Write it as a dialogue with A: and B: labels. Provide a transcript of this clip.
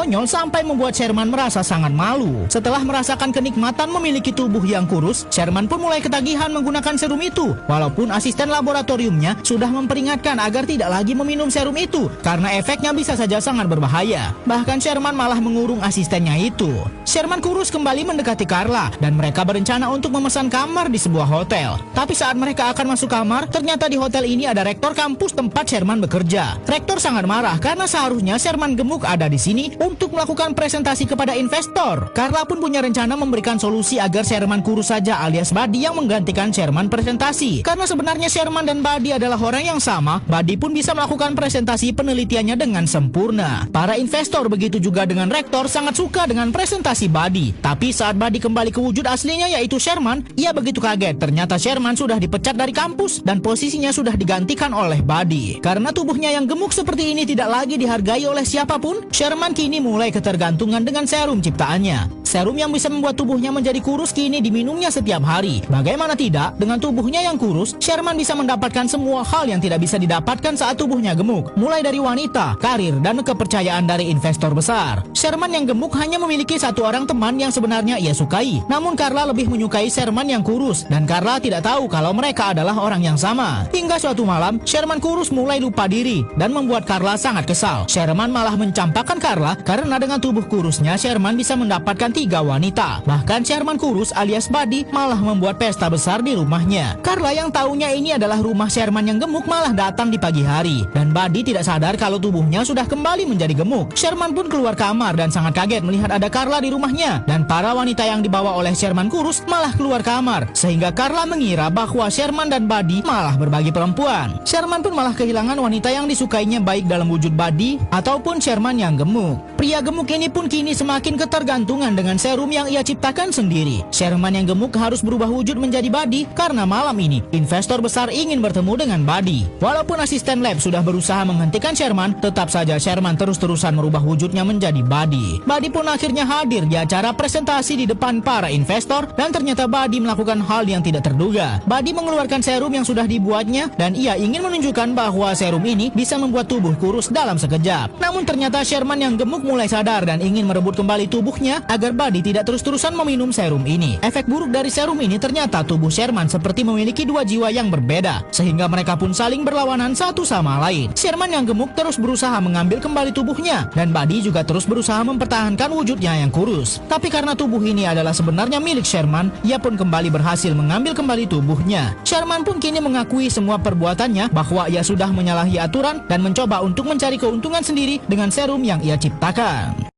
A: konyol sampai membuat Sherman merasa sangat malu. Setelah merasakan kenikmatan memiliki tubuh yang kurus, Sherman pun mulai ketagihan menggunakan serum itu. Walaupun asisten laboratoriumnya sudah memperingatkan agar tidak lagi meminum serum itu karena efeknya bisa saja sangat berbahaya. Bahkan Sherman malah mengurung asistennya itu. Sherman kurus kembali mendekati Carla dan mereka berencana untuk memesan kamar di sebuah hotel. Tapi saat mereka akan masuk kamar, ternyata di hotel ini ada rektor kampus tempat Sherman bekerja. Rektor sangat marah karena seharusnya Sherman gemuk ada di sini untuk melakukan presentasi kepada investor. Carla pun punya rencana memberikan solusi agar Sherman kurus saja alias Buddy yang menggantikan Sherman presentasi. Karena sebenarnya Sherman dan Buddy adalah orang yang sama, Buddy pun bisa melakukan presentasi penelitiannya dengan sempurna. Para investor begitu juga dengan rektor sangat suka dengan presentasi Buddy. Tapi saat Buddy kembali ke wujud aslinya yaitu Sherman, ia begitu kaget. Ternyata Sherman sudah dipecat dari kampus dan posisinya sudah digantikan oleh Buddy. Karena tubuhnya yang gemuk seperti ini tidak lagi dihargai oleh siapapun, Sherman kini mulai ketergantungan dengan serum ciptaannya. Serum yang bisa membuat tubuhnya menjadi kurus kini diminumnya setiap hari. Bagaimana tidak, dengan tubuhnya yang kurus, Sherman bisa mendapatkan semua hal yang tidak bisa didapatkan saat tubuhnya gemuk. Mulai dari wanita, karir, dan kepercayaan dari investor besar. Sherman yang gemuk hanya memiliki satu orang teman yang sebenarnya ia sukai. Namun Carla lebih menyukai Sherman yang kurus, dan Carla tidak tahu kalau mereka adalah orang yang sama. Hingga suatu malam, Sherman kurus mulai lupa diri dan membuat Carla sangat kesal. Sherman malah mencampakkan Carla karena dengan tubuh kurusnya Sherman bisa mendapatkan 3 wanita. Bahkan Sherman kurus alias Buddy malah membuat pesta besar di rumahnya. Carla yang taunya ini adalah rumah Sherman yang gemuk malah datang di pagi hari. Dan Buddy tidak sadar kalau tubuhnya sudah kembali menjadi gemuk. Sherman pun keluar kamar dan sangat kaget melihat ada Carla di rumahnya. Dan para wanita yang dibawa oleh Sherman kurus malah keluar kamar. Sehingga Carla mengira bahwa Sherman dan Buddy malah berbagi perempuan. Sherman pun malah kehilangan wanita yang disukainya baik dalam wujud Buddy ataupun Sherman yang gemuk. Pria gemuk ini pun kini semakin ketergantungan dengan serum yang ia ciptakan sendiri. Sherman yang gemuk harus berubah wujud menjadi Buddy karena malam ini investor besar ingin bertemu dengan Buddy. Walaupun asisten lab sudah berusaha menghentikan Sherman, tetap saja Sherman terus-terusan merubah wujudnya menjadi Buddy. Buddy pun akhirnya hadir di acara presentasi di depan para investor dan ternyata Buddy melakukan hal yang tidak terduga. Buddy mengeluarkan serum yang sudah dibuatnya dan ia ingin menunjukkan bahwa serum ini bisa membuat tubuh kurus dalam sekejap. Namun ternyata Sherman yang gemuk mulai sadar dan ingin merebut kembali tubuhnya agar Buddy tidak terus-terusan meminum serum ini. Efek buruk dari serum ini ternyata tubuh Sherman seperti memiliki 2 jiwa yang berbeda, sehingga mereka pun saling berlawanan satu sama lain. Sherman yang gemuk terus berusaha mengambil kembali tubuhnya dan Buddy juga terus berusaha mempertahankan wujudnya yang kurus. Tapi karena tubuh ini adalah sebenarnya milik Sherman, ia pun kembali berhasil mengambil kembali tubuhnya. Sherman pun kini mengakui semua perbuatannya bahwa ia sudah menyalahi aturan dan mencoba untuk mencari keuntungan sendiri dengan serum yang ia ciptakan.